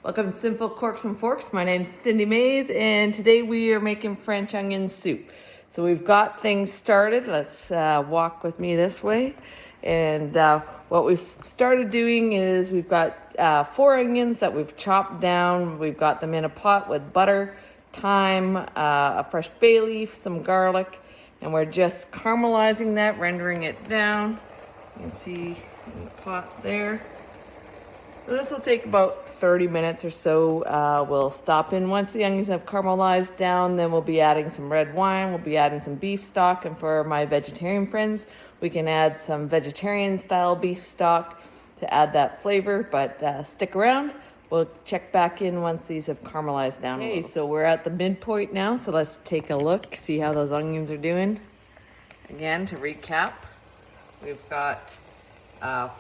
Welcome to Sinful Corks and Forks. My name's Cindy Mays, and today we are making French onion soup. So we've got things started. Let's walk with me this way. And what we've started doing is we've got 4 onions that we've chopped down. We've got them in a pot with butter, thyme, a fresh bay leaf, some garlic, and we're just caramelizing that, rendering it down. You can see in the pot there. So this will take about 30 minutes or so. We'll stop in once the onions have caramelized down, then we'll be adding some red wine, we'll be adding some beef stock, and for my vegetarian friends, we can add some vegetarian style beef stock to add that flavor, but stick around. We'll check back in once these have caramelized down. Okay, so we're at the midpoint now, so let's take a look, see how those onions are doing. Again, to recap, we've got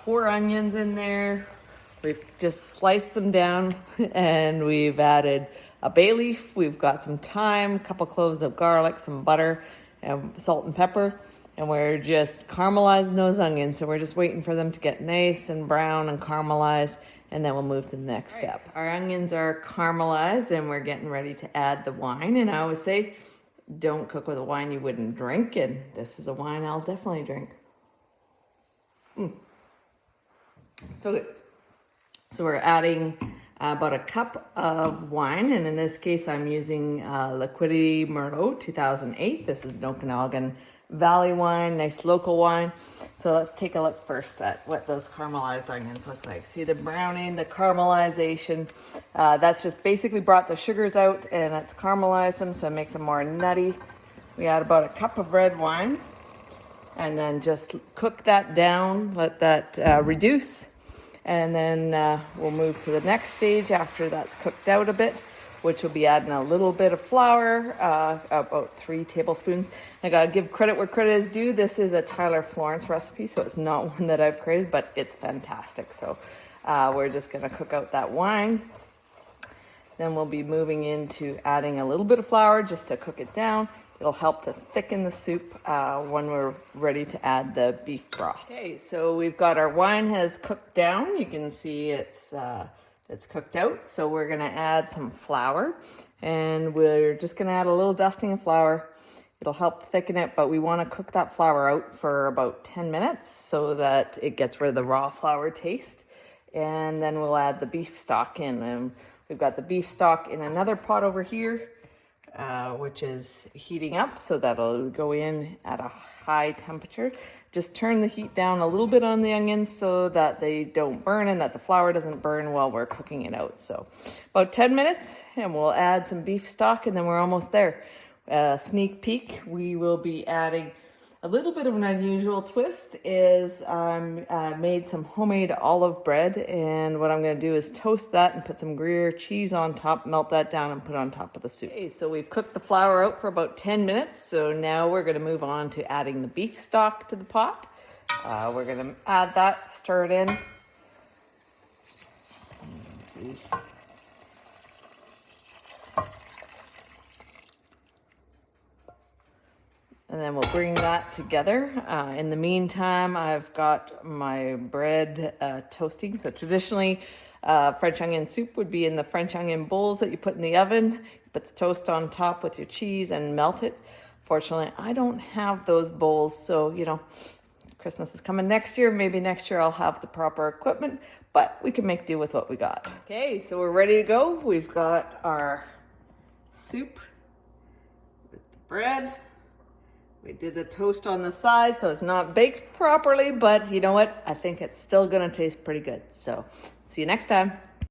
4 onions in there. We've just sliced them down and we've added a bay leaf. We've got some thyme, a couple cloves of garlic, some butter, and salt and pepper. And we're just caramelizing those onions. So we're just waiting for them to get nice and brown and caramelized, and then we'll move to the next step. Our onions are caramelized and we're getting ready to add the wine. And I always say, don't cook with a wine you wouldn't drink. And this is a wine I'll definitely drink. So good. So we're adding about a cup of wine, and in this case I'm using Liquidity Merlot 2008. This is an Okanagan Valley wine, nice local wine. So let's take a look first at what those caramelized onions look like. See the browning, the caramelization. That's just basically brought the sugars out and it's caramelized them, so it makes them more nutty. We add about a cup of red wine and then just cook that down, let that reduce. And then we'll move to the next stage after that's cooked out a bit, which will be adding a little bit of flour, about 3 tablespoons. I gotta give credit where credit is due. This is a Tyler Florence recipe, so it's not one that I've created, but it's fantastic. So we're just gonna cook out that wine. Then we'll be moving into adding a little bit of flour just to cook it down. It'll help to thicken the soup when we're ready to add the beef broth. Okay, so we've got our wine has cooked down. You can see it's cooked out. So we're gonna add some flour, and we're just gonna add a little dusting of flour. It'll help thicken it, but we wanna cook that flour out for about 10 minutes so that it gets rid of the raw flour taste. And then we'll add the beef stock in. And we've got the beef stock in another pot over here, which is heating up, so that'll go in at a high temperature. Just turn the heat down a little bit on the onions so that they don't burn and that the flour doesn't burn while we're cooking it out. So about 10 minutes and we'll add some beef stock and then we're almost there. Sneak peek, we will be adding a little bit of an unusual twist is made some homemade olive bread, and what I'm going to do is toast that and put some Gruyere cheese on top, melt that down and put it on top of the soup. Okay, so we've cooked the flour out for about 10 minutes, so now we're going to move on to adding the beef stock to the pot. We're going to add that, stir it in. Let's see. And then we'll bring that together. In the meantime, I've got my bread toasting. So traditionally, French onion soup would be in the French onion bowls that you put in the oven. You put the toast on top with your cheese and melt it. Fortunately, I don't have those bowls. So, Christmas is coming next year. Maybe next year I'll have the proper equipment, but we can make do with what we got. Okay, so we're ready to go. We've got our soup with the bread. We did the toast on the side, so it's not baked properly, but you know what? I think it's still gonna taste pretty good. So see you next time.